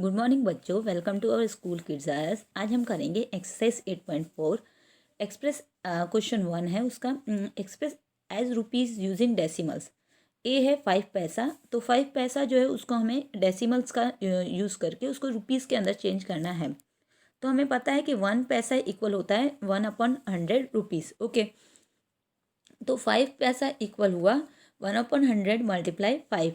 Good morning बच्चों, welcome to our school kids आयस। आज हम करेंगे एक्सरसाइज 8.4। एक्सप्रेस क्वेश्चन 1 है उसका। Express as rupees using decimals. A है 5 पैसा, तो 5 पैसा जो है उसको हमें डेसिमल्स का यूज़ करके उसको रुपीज़ के अंदर चेंज करना है। तो हमें पता है कि 1 पैसा इक्वल होता है 1/100 रुपीज़। ओके, तो 5 पैसा इक्वल हुआ 1/100 मल्टीप्लाई 5।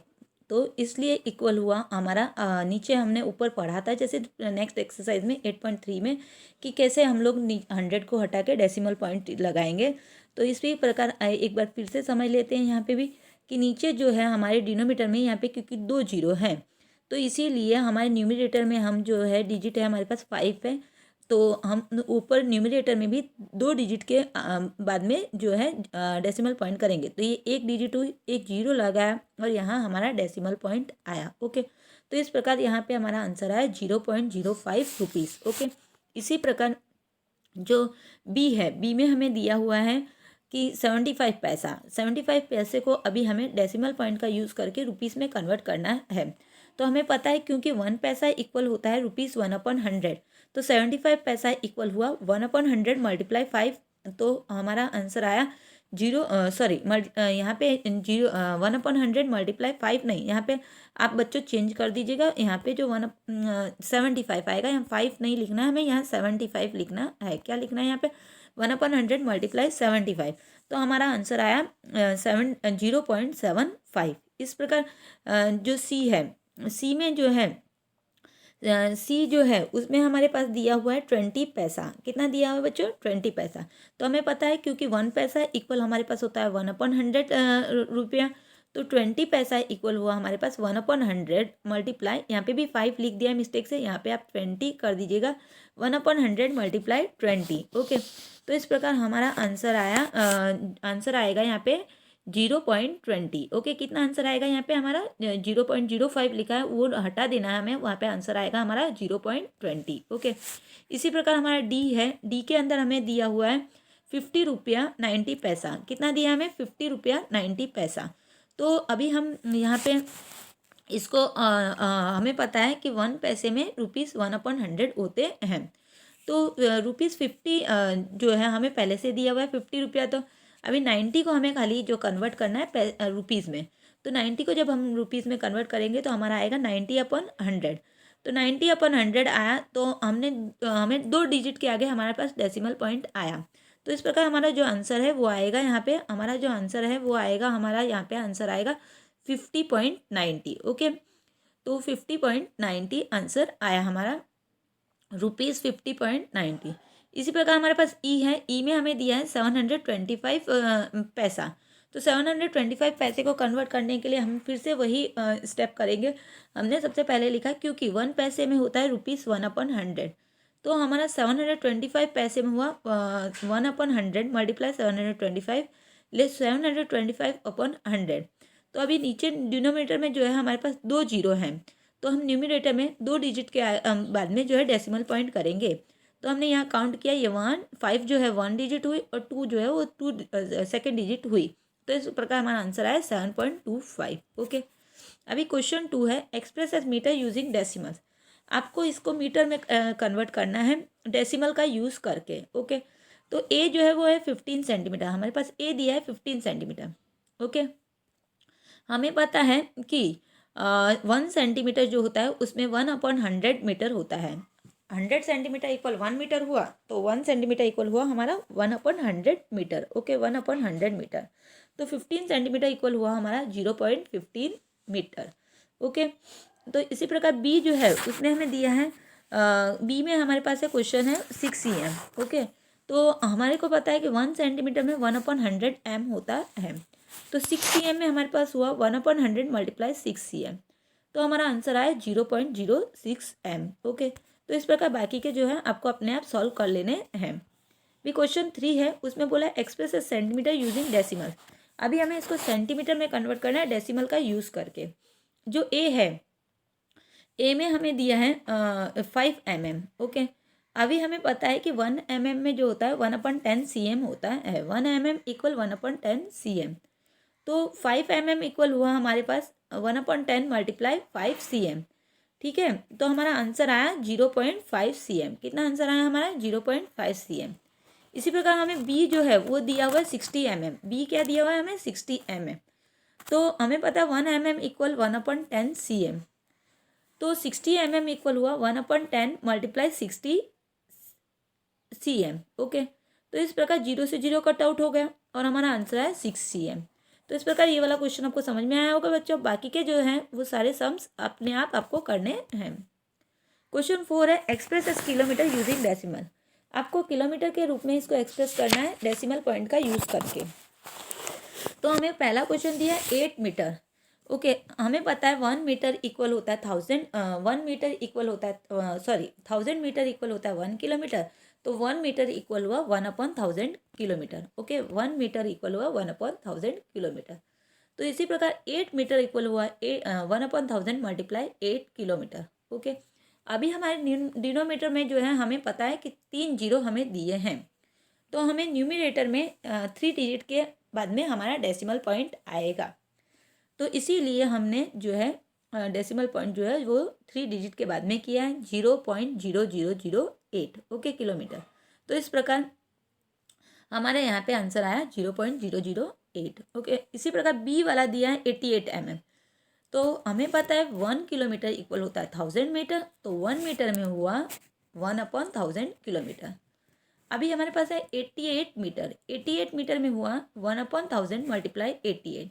तो इसलिए इक्वल हुआ हमारा नीचे हमने ऊपर पढ़ा था जैसे नेक्स्ट एक्सरसाइज में 8.3 में कि कैसे हम लोग 100 को हटा के डेसिमल पॉइंट लगाएंगे। तो इसी प्रकार एक बार फिर से समझ लेते हैं यहाँ पे भी कि नीचे जो है हमारे डिनोमीटर में यहाँ पे क्योंकि 2 जीरो हैं तो इसीलिए हमारे न्यूमिनेटर में हम जो है डिजिट है हमारे पास 5 है, तो हम ऊपर न्यूमिनेटर में भी 2 डिजिट के बाद में जो है डेसिमल पॉइंट करेंगे। तो ये एक डिजिट हुई, एक जीरो लगाया और यहाँ हमारा डेसिमल पॉइंट आया। ओके, तो इस प्रकार यहाँ पे हमारा आंसर आया 0.05 रुपीज़। ओके, इसी प्रकार जो बी है, बी में हमें दिया हुआ है कि 75 पैसा। 75 पैसे को अभी हमें डेसिमल पॉइंट का यूज़ करके रुपीज़ में कन्वर्ट करना है। तो हमें पता है क्योंकि 1 पैसा इक्वल होता है रुपीज़ 1/100, तो 75 पैसा इक्वल हुआ 1/100 मल्टीप्लाई 5। तो हमारा आंसर आया यहाँ पे 1/100 मल्टीप्लाई 5 नहीं, यहाँ पे आप बच्चों चेंज कर दीजिएगा। यहाँ पे जो 75 आएगा, यहाँ 5 नहीं लिखना है हमें, यहाँ 75 लिखना है। क्या लिखना है यहाँ पे? 1/100 मल्टीप्लाई 75। तो हमारा आंसर आया 0.75। इस प्रकार जो सी है, सी में जो है सी जो है उसमें हमारे पास दिया हुआ है 20 पैसा। कितना दिया हुआ है बच्चों? 20 पैसा। तो हमें पता है क्योंकि 1 पैसा इक्वल हमारे पास होता है 1/100 रुपया, तो 20 पैसा इक्वल हुआ हमारे पास 1/100 मल्टीप्लाई, यहाँ पे भी 5 लिख दिया है मिस्टेक से, यहाँ पे आप 20 कर दीजिएगा। 1/100 मल्टीप्लाई 20। ओके, तो इस प्रकार हमारा आंसर आएगा यहाँ पे 0.20। ओके, कितना आंसर आएगा यहाँ पे? हमारा 0.05 लिखा है, वो हटा देना है हमें, वहाँ पे आंसर आएगा हमारा 0.20। ओके, इसी प्रकार हमारा डी है, डी के अंदर हमें दिया हुआ है 50 रुपया 90 पैसा। कितना दिया हमें? 50 रुपया 90 पैसा। तो अभी हम यहाँ पे इसको हमें पता है कि 1 पैसे में रुपीज़ 1/100 होते हैं। तो रुपीज़ 50 जो है हमें पहले से दिया हुआ है 50 रुपया। तो अभी 90 को हमें खाली जो कन्वर्ट करना है रुपीज़ में, तो 90 को जब हम रुपीज़ में कन्वर्ट करेंगे तो हमारा आएगा 90/100। तो 90/100 आया, तो हमें 2 डिजिट के आगे हमारे पास डेसिमल पॉइंट आया। तो इस प्रकार हमारा जो आंसर है वो आएगा यहाँ पे, हमारा जो आंसर है वो आएगा हमारा यहाँ पे आंसर आएगा 50.90। ओके, तो 50.90 आंसर आया हमारा, रुपीज़ 50.90। इसी प्रकार हमारे पास ई है, ई में हमें दिया है 725 पैसा। तो 725 पैसे को कन्वर्ट करने के लिए हम फिर से वही स्टेप करेंगे। हमने सबसे पहले लिखा क्योंकि 1 पैसे में होता है रुपीज़ 1/100, तो हमारा 725 पैसे में हुआ 1/100 मल्टीप्लाई 725 ले 725/100। तो अभी नीचे डिनोमिनेटर में जो है हमारे पास 2 जीरो हैं, तो हम न्यूमिनेटर में 2 डिजिट के बाद में जो है डेसिमल पॉइंट करेंगे। तो हमने यहाँ काउंट किया, ये 5 जो है 1 डिजिट हुई और 2 जो है वो 2 सेकेंड डिजिट हुई। तो इस प्रकार हमारा आंसर आया 7.25। ओके, अभी क्वेश्चन 2 है express as metre using decimals. आपको इसको मीटर में कन्वर्ट करना है डेसिमल का यूज़ करके। ओके, तो ए जो है वो है 15 सेंटीमीटर, हमारे पास ए दिया है 15 सेंटीमीटर। ओके, हमें पता है कि 1 सेंटीमीटर जो होता है उसमें 1/100 मीटर होता है। 100 सेंटीमीटर इक्वल 1 मीटर हुआ, तो 1 सेंटीमीटर इक्वल हुआ हमारा 1/100 मीटर। Okay, 1/100 metre. तो 15 सेंटीमीटर इक्वल हुआ हमारा 0.15 मीटर। ओके, तो इसी प्रकार बी जो है उसमें हमें दिया है, बी में हमारे पास है क्वेश्चन है 6 cm। ओके, तो हमारे को पता है कि 1 सेंटीमीटर में 1/100 m होता है, तो 6 cm में हमारे पास हुआ 1/100 मल्टीप्लाई 6 cm। तो हमारा आंसर आया 0.06 m। ओके, तो इस प्रकार बाकी के जो है आपको अपने आप सॉल्व कर लेने हैं। भी क्वेश्चन 3 है, उसमें बोला एक्सप्रेस ए सेंटीमीटर यूजिंग डेसिमल। अभी हमें इसको सेंटीमीटर में कन्वर्ट करना है डेसिमल का यूज़ करके। जो ए है, ए में हमें दिया है 5 mm। ओके, अभी हमें पता है कि 1 mm में जो होता है 1/10 cm होता है। 1 mm इक्वल 1/10 cm। तो 5 mm इक्वल हुआ हमारे पास 1/10 मल्टीप्लाई 5 cm। ठीक है। तो हमारा आंसर आया 0.5 cm। कितना आंसर आया हमारा 0.5 cm। इसी प्रकार हमें बी जो है वो दिया हुआ है 60 mm। बी क्या दिया हुआ है हमें 60 mm। तो हमें पता है 1 mm इक्वल 1/10 cm। तो 60 mm इक्वल हुआ 1/10 मल्टीप्लाई 60 cm। ओके, तो इस प्रकार 0 से 0 कट आउट हो गया और हमारा आंसर है 6 cm। तो इस प्रकार ये वाला क्वेश्चन आपको समझ में आया होगा बच्चों। बाकी के जो हैं वो सारे सम्स अपने आप आपको करने हैं। क्वेश्चन 4 है express S kilometre using decimal. आपको किलोमीटर के रूप में इसको एक्सप्रेस करना है डेसिमल पॉइंट का यूज़ करके। तो हमें पहला क्वेश्चन दिया है 8 मीटर। ओके, हमें पता है 1 मीटर इक्वल होता है 1 मीटर इक्वल होता है 1000 मीटर इक्वल होता है 1 किलोमीटर। तो 1 मीटर इक्वल हुआ 1/1000 किलोमीटर। ओके, 1 मीटर इक्वल हुआ 1/1000 किलोमीटर। तो इसी प्रकार 8 मीटर इक्वल हुआ 1/1000 मल्टीप्लाई 8 किलोमीटर। ओके, अभी हमारे डिनोमीटर में जो है हमें पता है कि 3 जीरो हमें दिए हैं। तो हमें न्यूमिनेटर में 3 डिजिट के बाद में हमारा डेसिमल पॉइंट आएगा। तो इसीलिए हमने जो है डेसिमल पॉइंट जो है वो 3 डिजिट के बाद में किया है 0.0008। Okay, kilometre. तो इस प्रकार हमारे यहाँ पे आंसर आया 0.008। ओके, इसी प्रकार बी वाला दिया है 88 mm। तो हमें पता है 1 किलोमीटर इक्वल होता है 1000 मीटर। तो 1 मीटर में हुआ 1/1000 किलोमीटर। अभी हमारे पास है 88 मीटर। 88 मीटर में हुआ 1/1000 मल्टीप्लाई 88।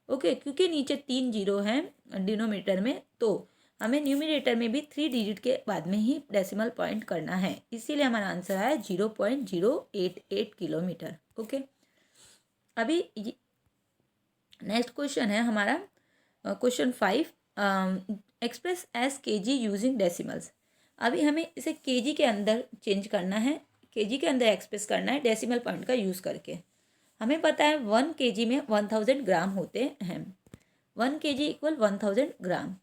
ओके, क्योंकि नीचे 3 जीरो हैं डिनोमीटर में, तो हमें न्यूमिनेटर में भी 3 डिजिट के बाद में ही डेसिमल पॉइंट करना है। इसीलिए हमारा आंसर है 0.088 किलोमीटर। ओके, अभी नेक्स्ट क्वेश्चन है हमारा question 5 express S KG using decimals. अभी हमें इसे केजी के अंदर चेंज करना है, केजी के अंदर एक्सप्रेस करना है डेसिमल पॉइंट का यूज़ करके। हमें पता है 1 kg में 1000 ग्राम होते हैं। 1 kg इक्वल 1000 ग्राम।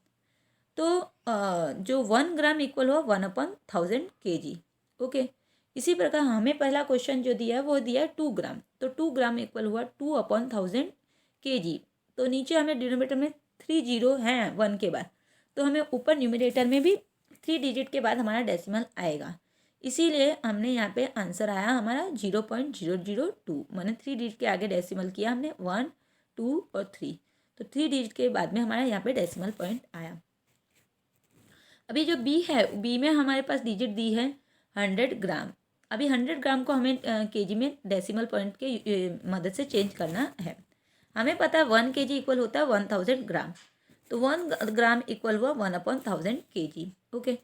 तो जो 1 ग्राम इक्वल हुआ 1/1000 kg। ओके, इसी प्रकार हमें पहला क्वेश्चन जो दिया है वो दिया है 2 ग्राम। तो 2 ग्राम इक्वल हुआ 2/1000 kg। तो नीचे हमें डिनोमिनेटर में 3 जीरो हैं 1 के बाद, तो हमें ऊपर न्यूमिनेटर में भी 3 डिजिट के बाद हमारा डेसिमल आएगा। इसीलिए हमने यहाँ पे आंसर आया हमारा 0.002। मैंने 3 डिजिट के आगे डेसिमल किया हमने 1, 2 और 3। तो 3 डिजिट के बाद में हमारा यहाँ पे डेसिमल पॉइंट आया। अभी जो बी है, बी में हमारे पास डिजिट दी है 100 ग्राम। अभी 100 ग्राम को हमें केजी में डेसिमल पॉइंट के मदद से चेंज करना है। हमें पता है 1 kg इक्वल होता है 1000 ग्राम। तो 1 ग्राम इक्वल हुआ 1/1000 kg। ओके,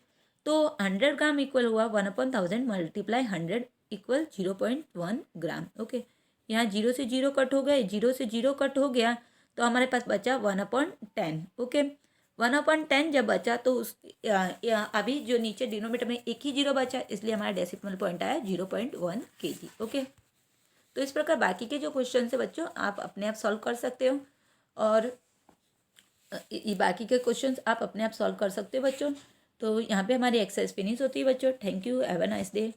तो 100 ग्राम इक्वल हुआ 1/1000 मल्टीप्लाई 100 इक्वल 0.1 ग्राम। ओके, यहाँ 0 से 0 कट हो गए, 0 से 0 कट हो गया, तो हमारे पास बचा 1/10। ओके, 1/10 जब बचा तो अभी जो नीचे डिनोमीटर में एक ही जीरो बचा, इसलिए हमारा डेसिमल पॉइंट आया 0.1 kg। ओके, तो इस प्रकार बाकी के जो क्वेश्चन है बच्चों आप अपने आप सॉल्व कर सकते हो, और बाकी के क्वेश्चंस आप अपने आप सॉल्व कर सकते हो बच्चों। तो यहाँ पे हमारी एक्सरसाइज फिनिश होती है बच्चों। Thank you, have a nice day.